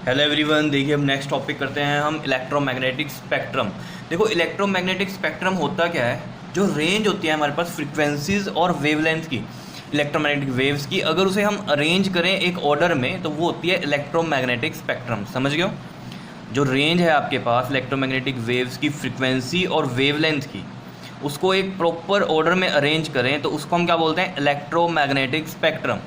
Hello everyone, देखिए हम next topic करते हैं हम इलेक्ट्रोमैग्नेटिक स्पेक्ट्रम। देखो इलेक्ट्रोमैग्नेटिक स्पेक्ट्रम होता क्या है, जो रेंज होती है हमारे पास फ्रीक्वेंसीज और वेवलेंथ की, इलेक्ट्रोमैग्नेटिक वेव्स की, अगर उसे हम अरेंज करें एक ऑर्डर में तो वो होती है इलेक्ट्रोमैग्नेटिक स्पेक्ट्रम। समझ गए हो? जो रेंज है आपके पास इलेक्ट्रोमैग्नेटिक वेव्स की फ्रीक्वेंसी और वेवलेंथ की, उसको एक प्रॉपर ऑर्डर में अरेंज करें तो उसको हम क्या बोलते हैं, इलेक्ट्रोमैग्नेटिक स्पेक्ट्रम।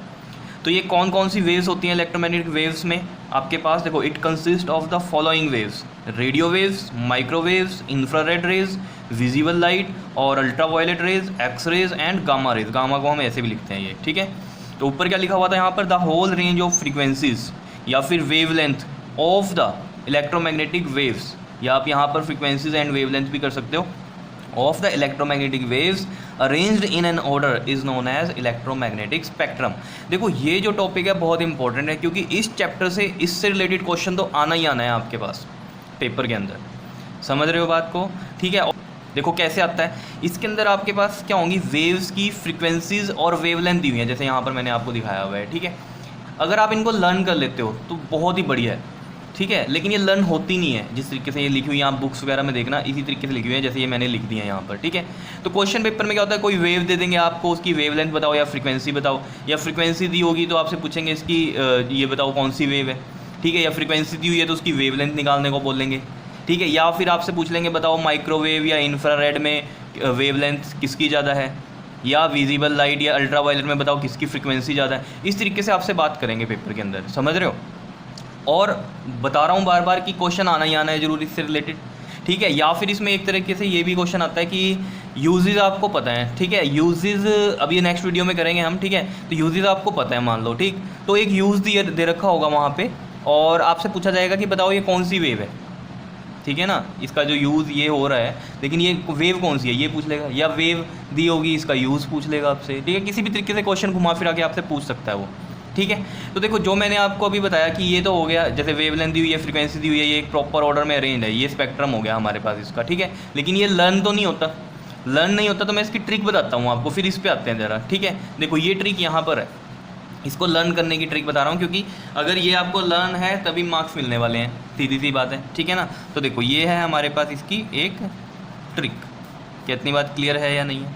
तो ये कौन कौन सी वेव्स होती हैं इलेक्ट्रोमैग्नेटिक वेव्स में आपके पास? देखो, it consist of the following waves: radio waves, microwaves, infrared rays, visible light और ultraviolet rays, X rays and gamma rays. Gamma को हम ऐसे भी लिखते हैं ये, ठीक है। तो ऊपर क्या लिखा हुआ था यहाँ पर, the whole range of frequencies या फिर wavelength of the electromagnetic waves, या आप यहाँ पर फ्रीक्वेंसीज एंड वेवलेंथ भी कर सकते हो, of the electromagnetic waves arranged in an order is known as electromagnetic spectrum. देखो ये जो टॉपिक है बहुत इंपॉर्टेंट है, क्योंकि इस चैप्टर से इससे रिलेटेड क्वेश्चन तो आना ही आना है आपके पास पेपर के अंदर। समझ रहे हो बात को? ठीक है। देखो कैसे आता है, इसके अंदर आपके पास क्या होंगी, वेव्स की फ्रीक्वेंसीज और वेवलेंथ दी हुई है, जैसे यहाँ पर मैंने आपको दिखाया हुआ है, ठीक है। अगर आप इनको लर्न कर लेते हो तो बहुत ही बढ़िया है, ठीक है। लेकिन ये लर्न होती नहीं है जिस तरीके से ये लिखी हुई है, आप बुक्स वगैरह में देखना इसी तरीके से लिखी हुई है जैसे ये मैंने लिख दी है यहाँ पर, ठीक है। तो क्वेश्चन पेपर में क्या होता है, कोई वेव दे देंगे आपको, उसकी वेवलेंथ बताओ या फ्रीक्वेंसी बताओ, या फ्रीक्वेंसी दी होगी तो आपसे पूछेंगे इसकी ये बताओ कौन सी वेव है, ठीक है। या फ्रीक्वेंसी दी हुई है तो उसकी वेवलेंथ निकालने को बोलेंगे, ठीक है। या फिर आपसे पूछ लेंगे बताओ माइक्रोवेव या इंफ्रारेड में वेवलेंथ किसकी ज़्यादा है, या विजिबल लाइट या अल्ट्रावायलेट में बताओ किसकी फ्रीक्वेंसी ज़्यादा है। इस तरीके से आपसे बात करेंगे पेपर के अंदर, समझ रहे हो? और बता रहा हूँ बार बार कि क्वेश्चन आना ही आना है जरूर इससे रिलेटेड, ठीक है। या फिर इसमें एक तरीके से ये भी क्वेश्चन आता है कि यूजेस आपको पता है, ठीक है। यूजेस अभी नेक्स्ट वीडियो में करेंगे हम, ठीक है। तो यूजेस आपको पता है मान लो, ठीक। तो एक यूज़ दे रखा होगा वहाँ पे और आपसे पूछा जाएगा कि बताओ ये कौन सी वेव है, ठीक है ना। इसका जो यूज़ ये हो रहा है, लेकिन ये वेव कौन सी है ये पूछ लेगा, या वेव दी होगी इसका यूज़ पूछ लेगा आपसे, ठीक है। किसी भी तरीके से क्वेश्चन घुमा फिरा के आपसे पूछ सकता है वो, ठीक है। तो देखो जो मैंने आपको अभी बताया कि ये तो हो गया, जैसे वेवलेंथ दी हुई है, फ्रीक्वेंसी दी हुई है, ये एक प्रॉपर ऑर्डर में अरेंज है, ये स्पेक्ट्रम हो गया हमारे पास इसका, ठीक है। लेकिन ये लर्न तो नहीं होता, लर्न नहीं होता तो मैं इसकी ट्रिक बताता हूँ आपको, फिर इस पर आते हैं ज़रा, ठीक है। देखो ये ट्रिक यहाँ पर है, इसको लर्न करने की ट्रिक बता रहा हूँ, क्योंकि अगर ये आपको लर्न है तभी मार्क्स मिलने वाले हैं, सीधी सी बात है, ठीक है ना। तो देखो ये है हमारे पास इसकी एक ट्रिक, कितनी बात क्लियर है या नहीं है,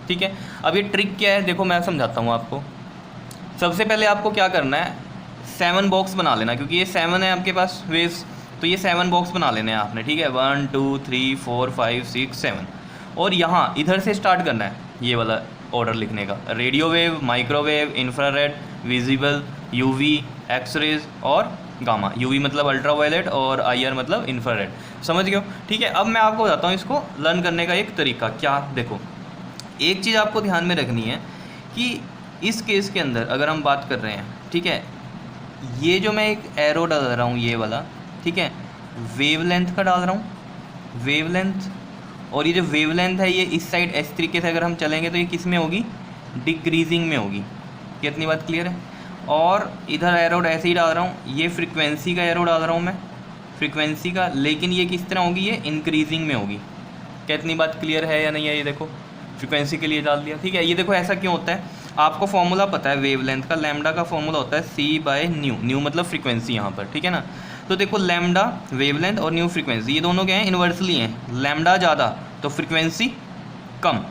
ठीक है। अब ये ट्रिक क्या है, देखो मैं समझाता हूँ आपको। सबसे पहले आपको क्या करना है, 7 बॉक्स बना लेना, क्योंकि ये 7 है आपके पास वेव्स, तो ये 7 बॉक्स बना लेने हैं आपने, ठीक है। 1 2 3 4 5 6 7, और यहाँ इधर से स्टार्ट करना है ये वाला ऑर्डर लिखने का: radio wave, microwave, infrared, visible, UV, X rays और गामा। यूवी मतलब अल्ट्रावायलेट और IR मतलब इंफ्रारेड। समझ गए हो? ठीक है। अब मैं आपको बताता हूँ इसको लर्न करने का एक तरीका। क्या? देखो एक चीज़ आपको ध्यान में रखनी है कि इस केस के अंदर अगर हम बात कर रहे हैं, ठीक है, ये जो मैं एक एरो डाल रहा हूँ ये वाला, ठीक है, वेवलेंथ का डाल रहा हूँ, वेवलेंथ। और ये जो वेवलेंथ है ये इस साइड इस तरीके से अगर हम चलेंगे तो ये किस में होगी, डिक्रीजिंग में होगी। कितनी बात क्लियर है? और इधर एरो ऐसे ही डाल रहा हूँ, ये फ्रीक्वेंसी का एरो डाल रहा हूँ मैं, फ्रीक्वेंसी का, लेकिन ये किस तरह होगी, ये इंक्रीजिंग में होगी। कितनी बात क्लियर है या नहीं है? ये देखो फ्रीक्वेंसी के लिए डाल दिया, ठीक है। ये देखो ऐसा क्यों होता है, आपको फॉर्मूला पता है वेवलेंथ का, लैम्डा का फॉर्मूला होता है C/न्यू, न्यू मतलब फ्रीक्वेंसी यहाँ पर, ठीक है ना। तो देखो लैम्डा वेवलेंथ और न्यू फ्रीक्वेंसी, ये दोनों क्या हैं, इन्वर्सली हैं। लैम्डा ज़्यादा तो फ्रीक्वेंसी कम,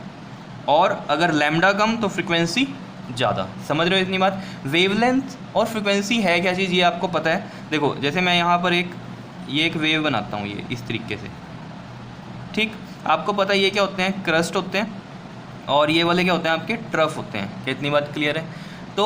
और अगर लैम्डा कम तो फ्रीक्वेंसी ज़्यादा। समझ रहे हो इतनी बात? वेवलेंथ और फ्रीक्वेंसी है क्या चीज़, ये आपको पता है। देखो जैसे मैं यहाँ पर एक वेव बनाता हूँ, ये इस तरीके से, ठीक। आपको पता है ये क्या होते हैं, क्रस्ट होते हैं, और ये वाले क्या होते हैं आपके, ट्रफ होते हैं। कितनी बात क्लियर है? तो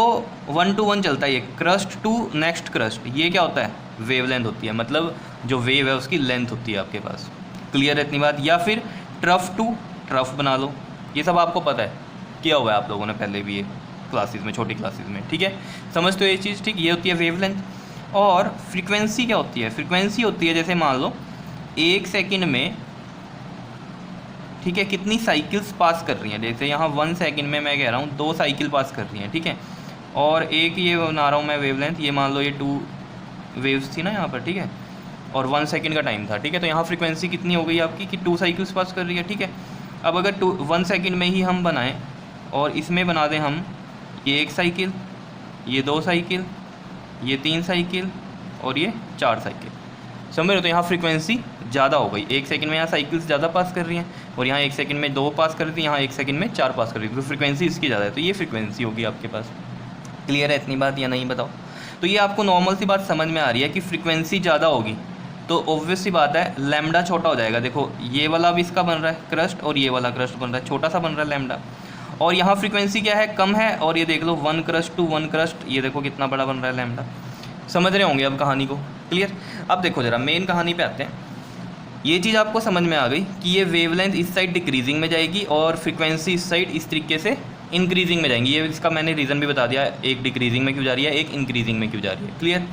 1 to 1 चलता है ये, क्रस्ट टू नेक्स्ट क्रस्ट। ये क्या होता है, वेवलेंथ होती है, मतलब जो वेव है उसकी लेंथ होती है आपके पास। क्लियर है इतनी बात? या फिर ट्रफ टू ट्रफ बना लो, ये सब आपको पता है, किया हुआ है आप लोगों ने पहले भी ये क्लासेस में, छोटी क्लासेस में, ठीक है। समझते हो ये चीज़? ठीक, ये होती है वेवलेंथ। और फ्रीक्वेंसी क्या होती है, फ्रीक्वेंसी होती है जैसे मान लो 1 सेकेंड में, ठीक है, कितनी साइकिल्स पास कर रही हैं। जैसे यहाँ 1 सेकंड में मैं कह रहा हूँ 2 साइकिल पास कर रही हैं, ठीक है। और एक ये बना रहा हूँ मैं वेवलेंथ, ये मान लो ये 2 वेव्स थी ना यहाँ पर, ठीक है, और 1 सेकंड का टाइम था, ठीक है। तो यहाँ फ्रीक्वेंसी कितनी हो गई आपकी कि 2 साइकिल्स पास कर रही है, ठीक है। अब अगर 1 सेकंड में ही हम बनाएं और इसमें बना दें हम ये 1 साइकिल, ये 2 साइकिल, ये 3 साइकिल, और ये 4 साइकिल। समझ रहे हो? तो यहाँ फ्रीक्वेंसी ज़्यादा हो गई, 1 सेकंड में यहाँ साइकिल्स ज़्यादा पास कर रही हैं, और यहाँ 1 सेकंड में 2 पास कर रही थी, यहाँ 1 सेकंड में 4 पास कर रही थी, तो फ्रीक्वेंसी इसकी ज़्यादा है, तो ये फ्रीक्वेंसी होगी आपके पास। क्लियर है इतनी बात या नहीं बताओ? तो ये आपको नॉर्मल सी बात समझ में आ रही है कि फ्रीक्वेंसी ज़्यादा होगी तो ऑब्वियस सी बात है लैम्डा छोटा हो जाएगा। देखो ये वाला भी इसका बन रहा है क्रस्ट, और ये वाला क्रस्ट बन रहा है, छोटा सा बन रहा है लैम्डा। और यहाँ फ्रीक्वेंसी क्या है, कम है, और ये देख लो 1 क्रस्ट टू 1 क्रस्ट, ये देखो कितना बड़ा बन रहा है लैम्डा। समझ रहे होंगे अब कहानी को? क्लियर? अब देखो ज़रा मेन कहानी पे आते हैं। ये चीज़ आपको समझ में आ गई कि ये वेवलेंथ इस साइड डिक्रीजिंग में जाएगी और फ्रीक्वेंसी इस साइड इस तरीके से इंक्रीजिंग में जाएंगी। ये इसका मैंने रीज़न भी बता दिया, एक डिक्रीजिंग में क्यों जा रही है, एक इंक्रीजिंग में क्यों जा रही है। क्लियर?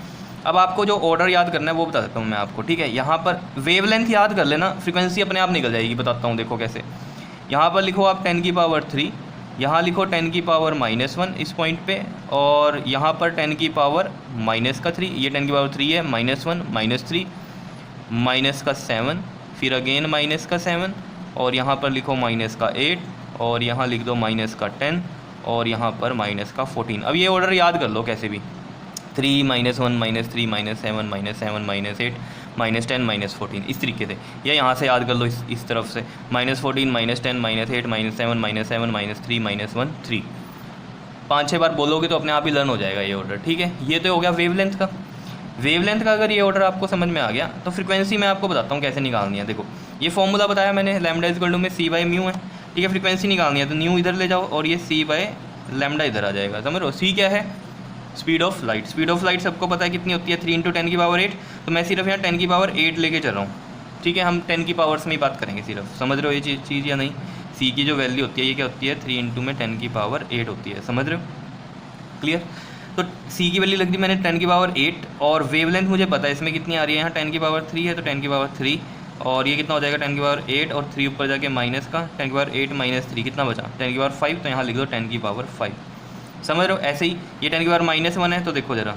अब आपको जो ऑर्डर याद करना है वो बता देता हूँ मैं आपको, ठीक है? यहाँ पर वेवलेंथ याद कर लेना, फ्रीक्वेंसी अपने आप निकल जाएगी। बताता हूँ देखो कैसे। यहाँ पर लिखो आप 10 की पावर 3, यहाँ लिखो 10 की पावर -1 इस पॉइंट पे, और यहाँ पर 10 की पावर -3, ये 10 की पावर 3 है, -1 -3 -7, फिर अगेन -7, और यहाँ पर लिखो -8, और यहाँ लिख दो -10, और यहाँ पर -14। अब ये ऑर्डर याद कर लो कैसे भी, 3 -1 -3 -7 -7 -8 -10 -14 इस तरीके से, या यहाँ से याद कर लो इस तरफ से -14 -10 -8 -7 -7 -3 -1 3। 5-6 बार बोलोगे तो अपने आप ही लर्न हो जाएगा ये ऑर्डर, ठीक है? ये तो हो गया वेवलेंथ का। वेवलेंथ का अगर ये ऑर्डर आपको समझ में आ गया तो फ्रीक्वेंसी मैं आपको बताता हूँ कैसे निकालनी है। देखो ये फॉर्मूला बताया मैंने, लैम्डा इक्वल टू में c बाई म्यू है, ठीक है? फ्रीक्वेंसी निकालनी है तो न्यू इधर ले जाओ और ये c बाई लैम्डा इधर आ जाएगा। समझ लो c क्या है, speed of light. Speed of light सबको पता है कितनी होती है, 3 × 10 की पावर 8, तो मैं सिर्फ यहाँ 10 की पावर 8 लेके चल रहा हूँ, ठीक है? हम 10 की पावर्स में ही बात करेंगे सिर्फ। समझ रहे हो ये चीज़ या नहीं? c की जो वैल्यू होती है ये क्या होती है, 3 × में 10 की पावर 8 होती है। समझ रहे हो? क्लियर? तो c की वैल्यू लग दी मैंने 10 की पावर 8, और वेवलेंथ मुझे पता है इसमें कितनी आ रही है, यहाँ 10 की पावर 3 है तो 10 की पावर 3, और ये कितना हो जाएगा 10 की पावर 8 और 3 ऊपर जाके माइनस का 10 की पावर 8 -3 कितना बचा 10 की पावर 5, तो यहाँ लिख दो 10 की पावर 5। समझ रहे हो? ऐसे ही ये 10 की पावर -1 है तो देखो ज़रा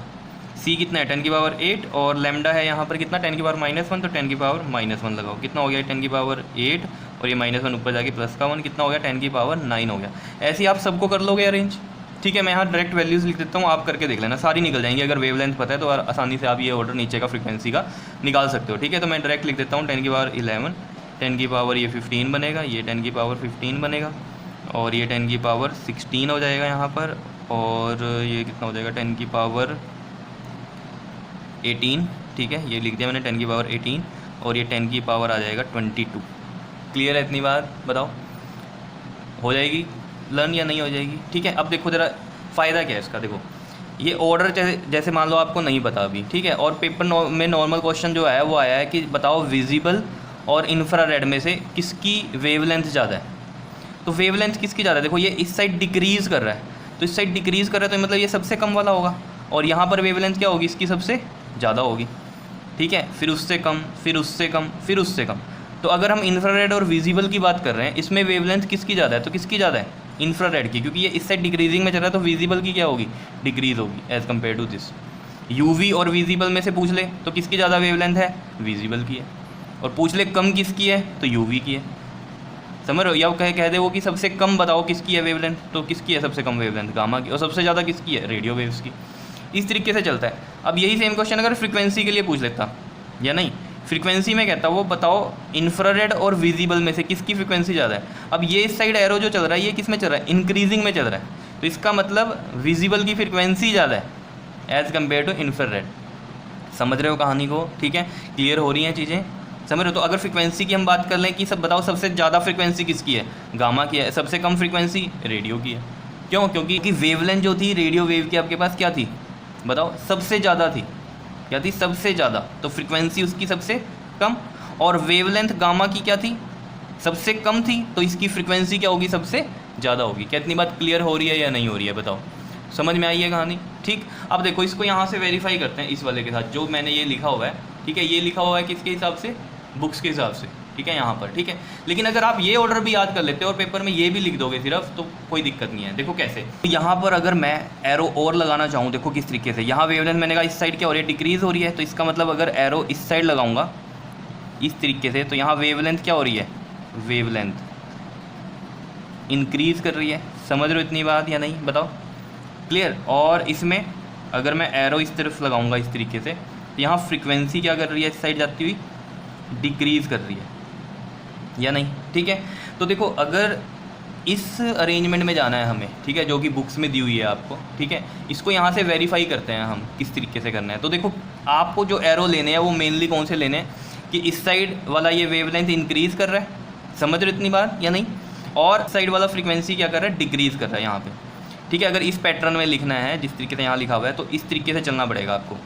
c कितना है 10 की पावर 8, और लैम्डा है यहाँ पर कितना 10 की पावर -1, तो 10 की पावर -1 लगाओ, कितना हो गया 10 की पावर 8, और ये -1 ऊपर जाके प्लस का 1 कितना हो गया 10 की पावर 9 हो गया। ऐसे ही आप सबको कर लोगे अरेंज, ठीक है? मैं यहाँ डायरेक्ट वैल्यूज़ लिख देता हूँ, आप करके देख लेना, सारी निकल जाएंगी। अगर वेवलेंथ पता है तो आसानी से आप ये ऑर्डर नीचे का फ्रीक्वेंसी का निकाल सकते हो, ठीक है? तो मैं डायरेक्ट लिख देता हूँ 10 की पावर 11, 10 की पावर ये 15 बनेगा, ये 10 की पावर 15 बनेगा, और ये 10 की पावर 16 हो जाएगा यहाँ पर, और ये कितना हो जाएगा 10 की पावर 18, ठीक है? ये लिख दिया मैंने 10 की पावर 18, और ये 10 की पावर आ जाएगा 22। क्लियर है इतनी बात? बताओ हो जाएगी लर्न या नहीं हो जाएगी? ठीक है? अब देखो ज़रा फ़ायदा क्या है इसका। देखो ये ऑर्डर जैसे मान लो आपको नहीं पता अभी, ठीक है? और पेपर में नॉर्मल क्वेश्चन जो आया वो आया है कि बताओ विजिबल और इंफ्रारेड में से किसकी वेवलेंथ ज़्यादा है। तो वेवलेंथ किसकी ज़्यादा है? देखो ये इस साइड डिक्रीज़ कर रहा है, तो इस साइड डिक्रीज़ कर रहा है तो मतलब ये सबसे कम वाला होगा, और यहाँ पर वेवलेंथ क्या होगी, इसकी सबसे ज़्यादा होगी, ठीक है? फिर उससे कम, फिर उससे कम, फिर उससे कम। तो अगर हम इंफ्रारेड और विजिबल की बात कर रहे हैं, इसमें वेवलेंथ किसकी ज़्यादा है? तो किसकी ज़्यादा है? इंफ्रारेड की, क्योंकि ये इस साइड डिक्रीजिंग में चल रहा है, तो विजिबल की क्या होगी, डिक्रीज़ होगी as compare to this. UV और विजिबल में से पूछ ले तो किसकी ज़्यादा वेवलेंथ है, विजिबल की है, और पूछ ले कम किसकी है तो यूवी की है। समझ रहे हो? या कह दे वो कि सबसे कम बताओ किसकी है वेवलेंथ, तो किसकी है सबसे कम वेवलेंथ, गामा की, और सबसे ज़्यादा किसकी है, रेडियो वेव्स की। इस तरीके से चलता है। अब यही सेम क्वेश्चन अगर फ्रीक्वेंसी के लिए पूछ लेता या नहीं, फ्रीक्वेंसी में कहता वो बताओ इंफ्रारेड और विजिबल में से किसकी फ्रीक्वेंसी ज़्यादा है। अब ये इस साइड एरो जो चल रहा है ये किस में चल रहा है, इंक्रीजिंग में चल रहा है, तो इसका मतलब विजिबल की फ्रीक्वेंसी ज़्यादा है एज़ कम्पेयर टू इंफ्रारेड। समझ रहे हो कहानी को? ठीक है, क्लियर हो रही हैं चीज़ें? समझ रहे हो? तो अगर फ्रीक्वेंसी की हम बात कर लें कि सब बताओ सबसे ज़्यादा फ्रीक्वेंसी किसकी है, गामा की है, सबसे कम फ्रीक्वेंसी रेडियो की है। क्यों? क्योंकि वेवलेंथ जो थी रेडियो वेव की आपके पास क्या थी बताओ, सबसे ज़्यादा थी। क्या थी? सबसे ज़्यादा, तो फ्रीक्वेंसी उसकी सबसे कम, और वेवलेंथ गामा की क्या थी, सबसे कम थी, तो इसकी फ्रीक्वेंसी क्या होगी, सबसे ज़्यादा होगी। क्या इतनी बात क्लियर हो रही है या नहीं हो रही है बताओ? समझ में आई है कहानी? ठीक, अब देखो इसको यहाँ से वेरीफाई करते हैं इस वाले के साथ, जो मैंने ये लिखा हुआ है, ठीक है? ये लिखा हुआ है किसके हिसाब से, बुक्स के हिसाब से, ठीक है, यहाँ पर, ठीक है? लेकिन अगर आप ये ऑर्डर भी याद कर लेते हो और पेपर में ये भी लिख दोगे सिर्फ, तो कोई दिक्कत नहीं है। देखो कैसे, यहाँ पर अगर मैं एरो और लगाना चाहूँ, देखो किस तरीके से, यहाँ वेवलेंथ मैंने कहा इस साइड क्या हो रही है, डिक्रीज़ हो रही है, तो इसका मतलब अगर एरो इस साइड लगाऊंगा इस तरीके से, तो यहाँ वेवलेंथ क्या हो रही है, वेवलेंथ इंक्रीज़ कर रही है। समझ रहे हो इतनी बात या नहीं बताओ? क्लियर? और इसमें अगर मैं एरो इस तरफ लगाऊंगा इस तरीके से, तो यहाँ फ्रीक्वेंसी क्या कर रही है, इस साइड जाती हुई डिक्रीज़ कर रही है या नहीं, ठीक है। तो देखो अगर इस अरेंजमेंट में जाना है हमें, ठीक है, जो कि बुक्स में दी हुई है आपको, ठीक है, इसको यहाँ से वेरीफाई करते हैं हम किस तरीके से करना है। तो देखो आपको जो एरो लेने हैं वो मेनली कौन से लेने हैं कि इस साइड वाला ये वेवलेंथ इंक्रीज़ कर रहा है, समझ रहे हो इतनी बात या नहीं, और साइड वाला फ्रीक्वेंसी क्या कर रहा है, डिक्रीज़ कर रहा है यहाँ पे, ठीक है। अगर इस पैटर्न में लिखना है जिस तरीके से यहाँ लिखा हुआ है तो इस तरीके से चलना पड़ेगा आपको।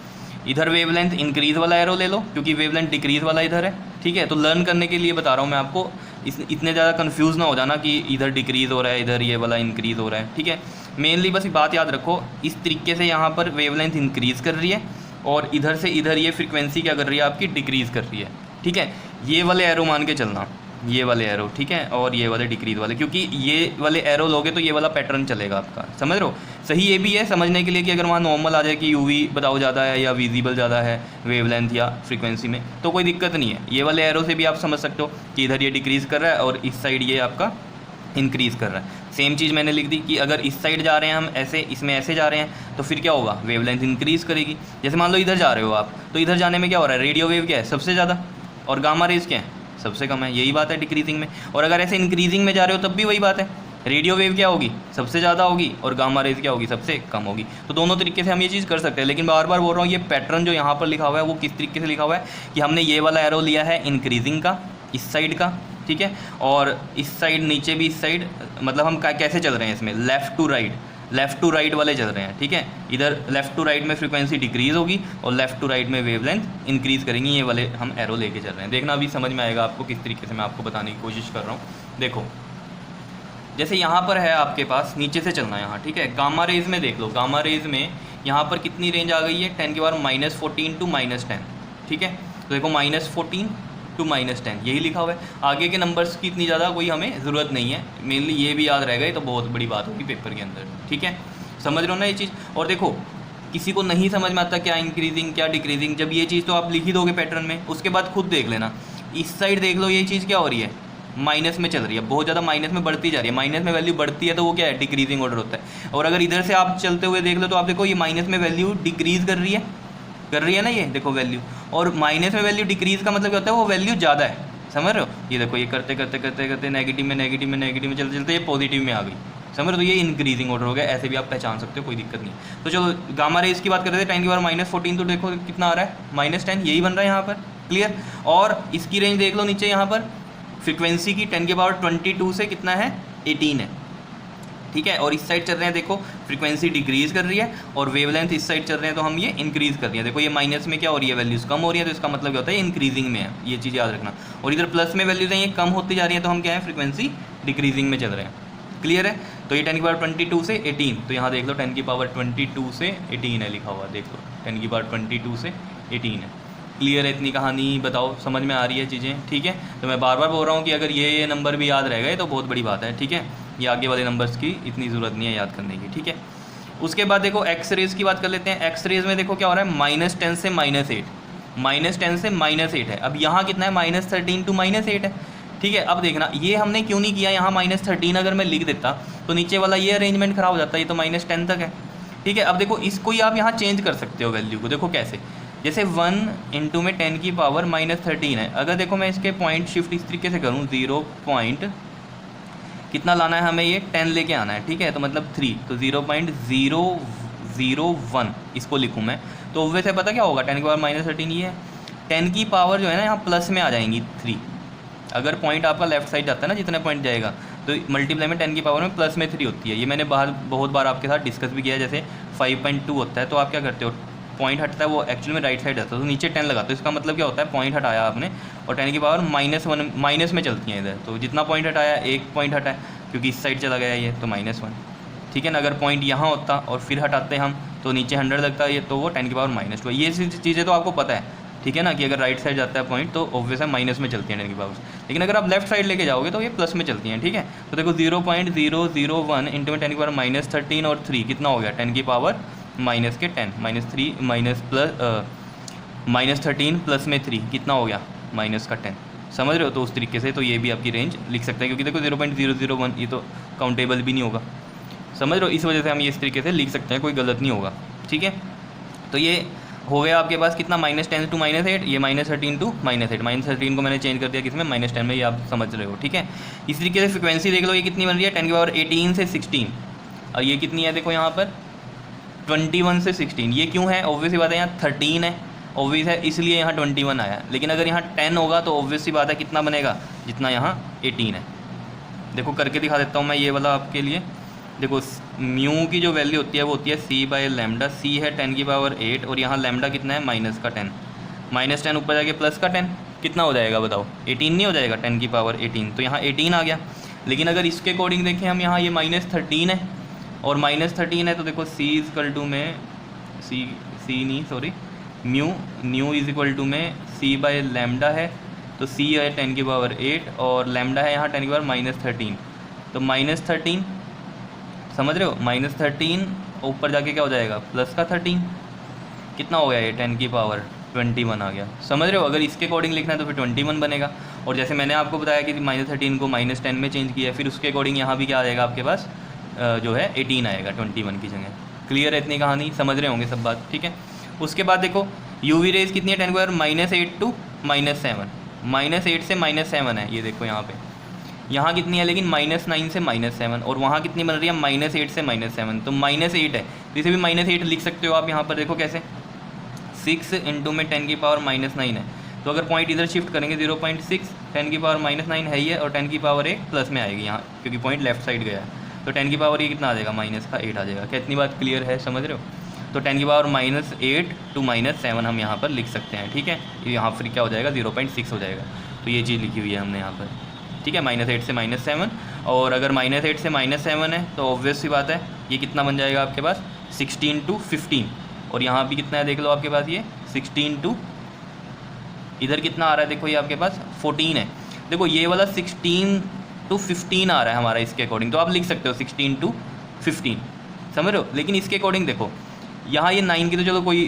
इधर वेवलेंथ इंक्रीज़ वाला एरो ले लो क्योंकि वेवलेंथ डिक्रीज़ वाला इधर है, ठीक है। तो लर्न करने के लिए बता रहा हूँ मैं आपको, इतने ज़्यादा कंफ्यूज ना हो जाना कि इधर डिक्रीज़ हो रहा है इधर ये वाला इंक्रीज़ हो रहा है, ठीक है। मेनली बस बात याद रखो, इस तरीके से यहाँ पर वेवलेंथ इंक्रीज़ कर रही है और इधर से इधर ये फ्रीक्वेंसी क्या कर रही है आपकी, डिक्रीज़ कर रही है, ठीक है। ये वाले एरो मान के चलना, ये वाले एरो, ठीक है, और ये वाले डिक्रीज़ वाले, क्योंकि ये वाले एरो लोगे तो ये वाला पैटर्न चलेगा आपका, समझ रहे हो। सही ये भी है समझने के लिए कि अगर वहाँ नॉर्मल आ जाए कि यूवी बताओ ज़्यादा है या विजिबल ज़्यादा है वेवलेंथ या फ्रीक्वेंसी में, तो कोई दिक्कत नहीं है। ये वाले एरो से भी आप समझ सकते हो कि इधर ये डिक्रीज़ कर रहा है और इस साइड ये आपका इंक्रीज़ कर रहा है। सेम चीज़ मैंने लिख दी कि अगर इस साइड जा रहे हैं हम ऐसे, इसमें ऐसे जा रहे हैं तो फिर क्या होगा, वेवलेंथ इंक्रीज़ करेगी। जैसे मान लो इधर जा रहे हो आप, तो इधर जाने में क्या हो रहा है, रेडियो वेव क्या है सबसे ज़्यादा और गामा रेज क्या है सबसे कम है, यही बात है डिक्रीजिंग में। और अगर ऐसे इंक्रीजिंग में जा रहे हो तब भी वही बात है, रेडियो वेव क्या होगी सबसे ज़्यादा होगी और गामा रेज क्या होगी सबसे कम होगी। तो दोनों तरीके से हम ये चीज़ कर सकते हैं, लेकिन बार बार बोल रहा हूँ ये पैटर्न जो यहाँ पर लिखा हुआ है वो किस तरीके से लिखा हुआ है कि हमने ये वाला एरो लिया है इंक्रीजिंग का इस साइड का, ठीक है, और इस साइड नीचे भी इस साइड, मतलब हम कैसे चल रहे हैं इसमें, लेफ़्ट टू राइट वाले चल रहे हैं, ठीक है। इधर लेफ़्ट टू राइट में फ्रीक्वेंसी डिक्रीज़ होगी और लेफ़्ट टू राइट में वेवलेंथ इंक्रीज़ करेंगी, ये वाले हम एरो लेके चल रहे हैं। देखना अभी समझ में आएगा आपको किस तरीके से मैं आपको बताने की कोशिश कर रहा हूँ। देखो जैसे यहाँ पर है आपके पास, नीचे से चलना है यहाँ, ठीक है। गामा रेज में देख लो, गामा रेज में यहाँ पर कितनी रेंज आ गई है, 10 की पावर -14 टू -10, ठीक है। तो देखो -14 टू -10 यही लिखा हुआ है। आगे के नंबर्स की इतनी ज़्यादा कोई हमें ज़रूरत नहीं है, मेनली ये भी याद रह गए तो बहुत बड़ी बात होगी पेपर के अंदर, ठीक है। समझ रहे हो ना ये चीज़। और देखो किसी को नहीं समझ में आता क्या इंक्रीजिंग क्या डिक्रीजिंग, जब ये चीज़ तो आप लिख ही दोगे पैटर्न में, उसके बाद खुद देख लेना। इस साइड देख लो, ये चीज़ क्या हो रही है, माइनस में चल रही है, बहुत ज़्यादा माइनस में बढ़ती जा रही है। माइनस में वैल्यू बढ़ती है तो वो क्या है, डिक्रीजिंग ऑर्डर होता है। और अगर इधर से आप चलते हुए देख लो तो आप देखो ये माइनस में वैल्यू डिक्रीज़ कर रही है ना, ये देखो वैल्यू। और माइनस में वैल्यू डिक्रीज़ का मतलब क्या होता है, वो वैल्यू ज़्यादा है, समझ रहे हो। ये देखो ये करते करते नेगेटिव में चलते चलते ये पॉजिटिव में आ गई, समझ रहे हो। तो ये इंक्रीजिंग ऑर्डर हो गया, ऐसे भी आप पहचान सकते हो, कोई दिक्कत नहीं। तो चलो गामा रेज की बात कर रहे थे, 10 की पावर -14, तो देखो कितना आ रहा है -10, यही बन रहा है यहाँ पर, क्लियर। और इसकी रेंज देख लो नीचे यहाँ पर, फ्रीक्वेंसी की 10 की पावर 22 से कितना है 18 है, ठीक है। और इस साइड चल रहे हैं देखो फ्रीक्वेंसी डिक्रीज़ कर रही है और वेवलेंथ इस साइड चल रहे हैं तो हम ये इंक्रीज़ कर रही है। देखो ये माइनस में क्या हो रही है, वैल्यूज़ कम हो रही है, तो इसका मतलब क्या होता है इंक्रीजिंग में है, ये चीज़ याद रखना। और इधर प्लस में वैल्यूज़ हैं ये कम होती जा रही है तो हम क्या है फ्रीक्वेंसी डिक्रीजिंग में चल रहे हैं, क्लियर है। तो ये 10 की पावर 22 से 18, तो यहाँ देख लो 10 की पावर 22 से 18 है लिखा हुआ, देख लो 10 की पावर 22 से 18 है, क्लियर है। इतनी कहानी बताओ समझ में आ रही है चीज़ें, ठीक है। तो मैं बार बार बोल रहा हूँ कि अगर ये नंबर भी याद रह गए तो बहुत बड़ी बात है, ठीक है। ये आगे वाले नंबर्स की इतनी ज़रूरत नहीं है याद करने की, ठीक है। उसके बाद देखो एक्स रेज की बात कर लेते हैं। एक्स रेज में देखो क्या हो रहा है, -10 से -8, -10 से -8 है। अब यहाँ कितना है, -13 टू -8 है, ठीक है। अब देखना ये हमने क्यों नहीं किया, यहाँ -13 अगर मैं लिख देता तो नीचे वाला ये अरेंजमेंट ख़राब हो जाता, ये तो -10 तक है, ठीक है। अब देखो इसको ही आप यहाँ चेंज कर सकते हो वैल्यू को, देखो कैसे, जैसे 1 इंटू में 10 की पावर -13 है। अगर देखो मैं इसके पॉइंट शिफ्ट इस तरीके से करूँ, 0 पॉइंट कितना लाना है हमें, ये 10 लेके आना है, ठीक है। तो मतलब 3, तो 0.001 इसको लिखूँ मैं, तो वैसे पता क्या होगा, 10 की पावर -13 ये है, 10 की पावर जो है ना यहाँ प्लस में आ जाएंगी 3। अगर पॉइंट आपका लेफ्ट साइड जाता है ना, जितने पॉइंट जाएगा तो मल्टीप्लाई में 10 की पावर में प्लस में 3 होती है। ये मैंने बहुत बार आपके साथ डिस्कस भी किया है। जैसे 5.2 होता है तो आप क्या करते हो, पॉइंट हटता है वो एक्चुअली में राइट साइड आता है तो नीचे 10 लगाते हो, इसका मतलब क्या होता है पॉइंट हटाया आपने और 10 की पावर -1 माइनस में चलती हैं इधर, तो जितना पॉइंट हटाया, एक पॉइंट हटाया क्योंकि इस साइड चला गया ये, तो -1, ठीक है ना। अगर पॉइंट यहाँ होता और फिर हटाते हम तो नीचे 100 लगता है ये, तो वो 10 की पावर -2। ये चीज़ें तो आपको पता है, ठीक है ना, कि अगर राइट साइड जाता है पॉइंट तो ऑब्वियस है माइनस में चलती है 10 की पावर, लेकिन अगर आप लेफ्ट साइड लेके जाओगे तो ये प्लस में चलती हैं, ठीक है। तो देखो 0.001 इंटू में 10 की पावर -13 और 3 कितना हो गया, 10 की पावर -10 -13 प्लस में 3 कितना हो गया -10, समझ रहे हो। तो उस तरीके से तो ये भी आपकी रेंज लिख सकते हैं, क्योंकि देखो 0.001 ये तो काउंटेबल भी नहीं होगा, समझ रहे हो। इस वजह से हम ये इस तरीके से लिख सकते हैं, कोई गलत नहीं होगा, ठीक है। तो ये हो गया आपके पास कितना, -10 to -8, ये -13 to -8, -13 को मैंने चेंज कर दिया किसमें, -10 में, ये आप समझ रहे हो, ठीक है। इस तरीके से फ्रिक्वेंसी देख लो, ये कितनी बन रही है, 10⁻18 से 16, और ये कितनी है देखो यहाँ पर 21 से 16, ये क्यों है, ऑब्वियस सी बात है, यहाँ 13 है, ऑब्वियस है, इसलिए यहाँ 21 आया। लेकिन अगर यहाँ 10 होगा तो ऑब्वियस सी बात है कितना बनेगा, जितना यहाँ 18 है। देखो करके दिखा देता हूँ मैं ये वाला आपके लिए। देखो म्यू की जो वैल्यू होती है वो होती है c/λ, c है 10⁸, और यहाँ लैम्डा कितना है, -10, -10 ऊपर जाके +10, कितना हो जाएगा बताओ, 18 नहीं हो जाएगा, 10⁸18, तो यहाँ 18 आ गया। लेकिन अगर इसके अकॉर्डिंग देखें हम, यहाँ ये -13 है और -13 है, तो देखो म्यू इज इक्वल टू में c/λ है, तो c है 10⁸, और लैम्डा है यहाँ 10⁻−13, तो -13, समझ रहे हो, -13 ऊपर जाके क्या हो जाएगा, +13, कितना हो गया ये 10⁻21 आ गया, समझ रहे हो। अगर इसके अकॉर्डिंग लिखना है तो फिर 21 बनेगा, और जैसे मैंने आपको बताया कि -13 को -10 में चेंज किया, फिर उसके अकॉर्डिंग यहाँ भी क्या आ जाएगा आपके पास, जो है 18 आएगा 21 की जगह। क्लियर है इतनी कहानी, समझ रहे होंगे सब बात, ठीक है। उसके बाद देखो यूवी रेज कितनी है, 10⁻8 to -7, -8 से -7 है, ये देखो यहाँ पे, यहाँ कितनी है लेकिन -9 से -7, और वहाँ कितनी बन रही है, -8 से -7, तो -8 है, तो इसे भी -8 लिख सकते हो आप। यहाँ पर देखो कैसे, 6 × में 10⁻−9 है, तो अगर पॉइंट इधर शिफ्ट करेंगे 0.6, 10⁻−9 है ही है, और 10⁻1 प्लस में आएगी यहाँ, क्योंकि पॉइंट लेफ्ट साइड गया है, तो 10⁻, ये कितना आ जाएगा, -8 आ जाएगा। क्या इतनी बात क्लियर है, समझ रहे हो। तो 10⁻−8 to -7 हम यहाँ पर लिख सकते हैं, ठीक है। यहाँ फिर क्या हो जाएगा, 0.6 हो जाएगा, तो ये चीज़ लिखी हुई है हमने यहाँ पर, ठीक है, -8 से -7, और अगर -8 से -7 है तो ऑब्वियस सी बात है ये कितना बन जाएगा आपके पास, 16 to 15, और यहाँ भी कितना है देख लो आपके पास, ये 16 to, इधर कितना आ रहा है देखो, ये आपके पास 14 है। देखो ये वाला 16 to 15 आ रहा है हमारा, इसके अकॉर्डिंग तो आप लिख सकते हो 16 to 15, समझ रहे हो। लेकिन इसके अकॉर्डिंग देखो, यहाँ ये 9 की तो चलो कोई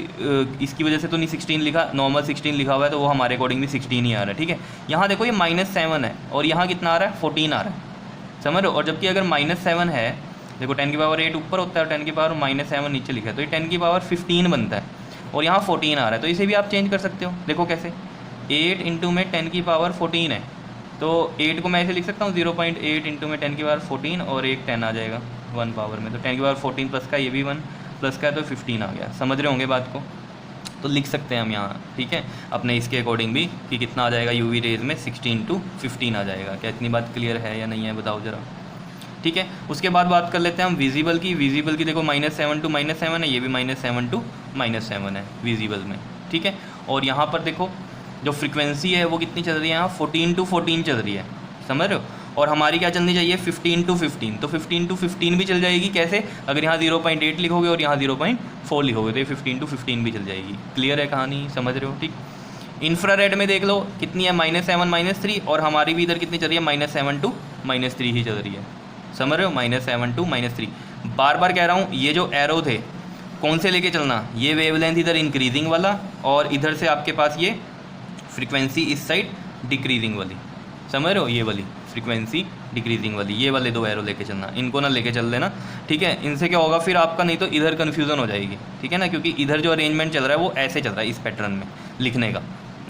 इसकी वजह से तो नहीं 16 लिखा, नॉर्मल 16 लिखा हुआ है, तो वो हमारे अकॉर्डिंग भी 16 ही आ रहा है, ठीक है। यहाँ देखो ये -7 है, और यहाँ कितना आ रहा है, 14 आ रहा है, समझ रहे हो। और जबकि अगर -7 है, देखो 10⁸8 ऊपर होता है और 10⁻−7 नीचे लिखा है, तो ये 10⁻15 बनता है, और यहाँ 14 आ रहा है, तो इसे भी आप चेंज कर सकते हो। देखो कैसे, 8 × में 10⁻14 है, तो 8 को मैं ऐसे लिख सकता हूँ 0.8 × में 10⁻14, और एक 10 आ जाएगा 1 पावर में, तो 10⁻14 प्लस का ये भी 1 प्लस का है, तो 15 आ गया। समझ रहे होंगे बात को, तो लिख सकते हैं हम यहाँ, ठीक है, अपने इसके अकॉर्डिंग भी कि कितना आ जाएगा यूवी रेज में, 16 to 15 आ जाएगा। क्या इतनी बात क्लियर है या नहीं है, बताओ ज़रा, ठीक है। उसके बाद बात कर लेते हैं हम विजिबल की। विजिबल की देखो -7 to -7 है, ये भी -7 to -7 है विजिबल में, ठीक है। और यहाँ पर देखो जो फ्रिक्वेंसी है वो कितनी चल रही है, यहाँ 14 to 14 चल रही है, समझ रहे हो। और हमारी क्या चलनी चाहिए, 15 to 15, तो 15 to 15 भी चल जाएगी। कैसे, अगर यहाँ 0.8 लिखोगे और यहाँ 0.4 लिखोगे तो ये 15 to 15 भी चल जाएगी। क्लियर है कहानी, समझ रहे हो, ठीक। इंफ्रारेड में देख लो कितनी है, -7 -3, और हमारी भी इधर कितनी चल रही है, -7 to -3 ही चल रही है, समझ रहे हो, -7 to -3। बार बार कह रहा हूँ, ये जो एरो थे कौन से लेके चलना, ये वेवलेंथ इधर इंक्रीजिंग वाला, और इधर से आपके पास ये फ्रिक्वेंसी इस साइड डिक्रीजिंग वाली, समझ रहे हो, ये वाली फ्रीक्वेंसी डिक्रीजिंग वाली, ये वाले दो एरो लेके चलना, इनको ना लेके चल लेना, ठीक है। इनसे क्या होगा फिर आपका, नहीं तो इधर कन्फ्यूज़न हो जाएगी, ठीक है ना, क्योंकि इधर जो अरेंजमेंट चल रहा है वो ऐसे चल रहा है इस पैटर्न में लिखने का,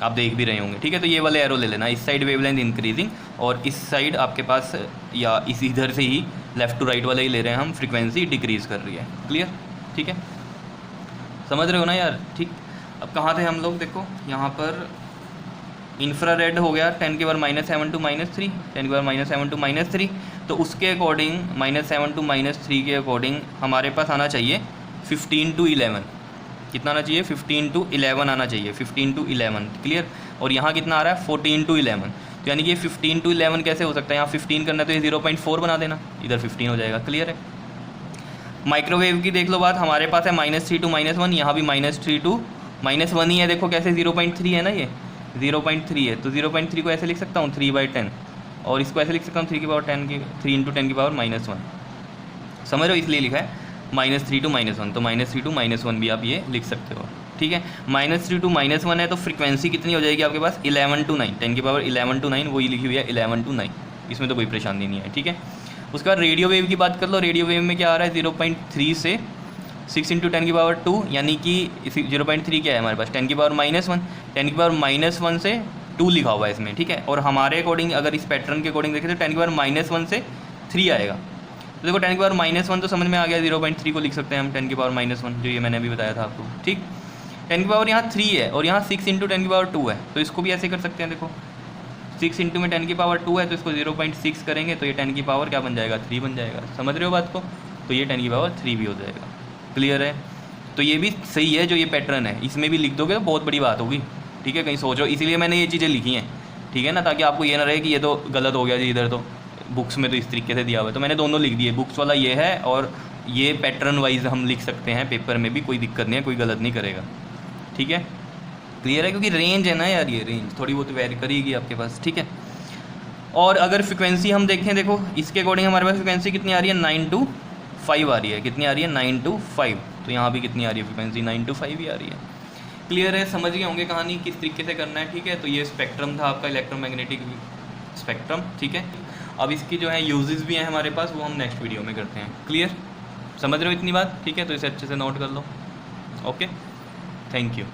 आप देख भी रहे होंगे, ठीक है। तो ये वाले एरो ले लेना, इस साइड वेवलेंथ इंक्रीजिंग, और इस साइड आपके पास या इस इधर से ही लेफ़्ट टू राइट वाला ही ले रहे हैं हम, फ्रीक्वेंसी डिक्रीज़ कर रही है। क्लियर, ठीक है, समझ रहे हो ना यार, ठीक। अब कहाँ थे हम लोग, देखो यहाँ पर इंफ्रारेड हो गया 10⁻7 to -3, 10⁻7 to -3, तो उसके अकॉर्डिंग -7 to -3 के अकॉर्डिंग हमारे पास आना चाहिए 15 to 11, कितना आना चाहिए, 15 to 11 आना चाहिए, 15 to 11, क्लियर। और यहाँ कितना आ रहा है, 14 to 11, तो यानी कि 15 to 11 कैसे हो सकता है, यहाँ 15 करना तो ये 0.4 बना देना, इधर 15 हो जाएगा। क्लियर है। माइक्रोवेव की देख लो बात, हमारे पास है -3 to -1, यहाँ भी -3 to -1 ही है, देखो कैसे 0.3 है ना, ये 0.3 है, तो 0.3 को ऐसे लिख सकता हूँ 3/10, और इसको ऐसे लिख सकता हूँ 3 × 10 की पावर -1, समझ रहे हो, इसलिए लिखा है -3 to -1, तो -3 to -1 भी आप ये लिख सकते हो, ठीक है। -3 to -1 है, तो फ्रीक्वेंसी कितनी हो जाएगी आपके पास, 11 to 9, 10 की पावर 11 to 9, वही लिखी हुई है 11 to 9, इसमें तो कोई परेशानी नहीं है, ठीक है। उसके बाद रेडियो वेव की बात कर लो, रेडियो वेव में क्या आ रहा है, 0.3 से 6 इंटू 10⁻², यानी कि 0.3 क्या है हमारे पास, 10⁻−1, 10⁻−1 से 2 लिखा हुआ है इसमें, ठीक है। और हमारे अकॉर्डिंग अगर इस पैटर्न के अकॉर्डिंग देखें तो 10⁻−1 से 3 आएगा। तो देखो 10⁻−1 तो समझ में आ गया, 0.3 को लिख सकते हैं हम 10⁻−1, जो ये मैंने अभी बताया था आपको, ठीक। 10 की पावर यहाँ 3 है और यहाँ 6 इंटू 10⁻² है, तो इसको भी ऐसे कर सकते हैं। देखो 6 इंटू में 10⁻² है तो इसको 0.6 करेंगे तो ये 10 की पावर क्या बन जाएगा, 3 बन जाएगा। समझ रहे हो बात को, तो ये 10 की पावर 3 भी हो जाएगा। क्लियर है, तो ये भी सही है, जो ये पैटर्न है इसमें भी लिख दोगे तो बहुत बड़ी बात होगी, ठीक है। कहीं सोचो, इसीलिए मैंने ये चीज़ें लिखी हैं, ठीक है ना, ताकि आपको ये ना रहे कि ये तो गलत हो गया जी, इधर तो बुक्स में तो इस तरीके से दिया हुआ है। तो मैंने दोनों लिख दिए, बुक्स वाला ये है और ये पैटर्न वाइज हम लिख सकते हैं पेपर में भी, कोई दिक्कत नहीं है, कोई गलत नहीं करेगा, ठीक है। क्लियर है, क्योंकि रेंज है ना यार, ये रेंज थोड़ी बहुत वेरी करेगी आपके पास, ठीक है। और अगर फ्रिक्वेंसी हम देखें, देखो इसके अकॉर्डिंग हमारे पास फ्रिक्वेंसी कितनी आ रही है, 9 to 5 आ रही है। कितनी आ रही है, 9 to 5। तो यहाँ भी कितनी आ रही है फ्रिक्वेंसी, 9 to 5 ही आ रही है। क्लियर है, समझ गए होंगे कहानी किस तरीके से करना है, ठीक है। तो ये स्पेक्ट्रम था आपका इलेक्ट्रोमैग्नेटिक स्पेक्ट्रम, ठीक है। अब इसकी जो है यूजेस भी हैं हमारे पास, वो हम नेक्स्ट वीडियो में करते हैं। क्लियर, समझ रहे हो इतनी बात, ठीक है। तो इसे अच्छे से नोट कर लो, ओके, थैंक यू।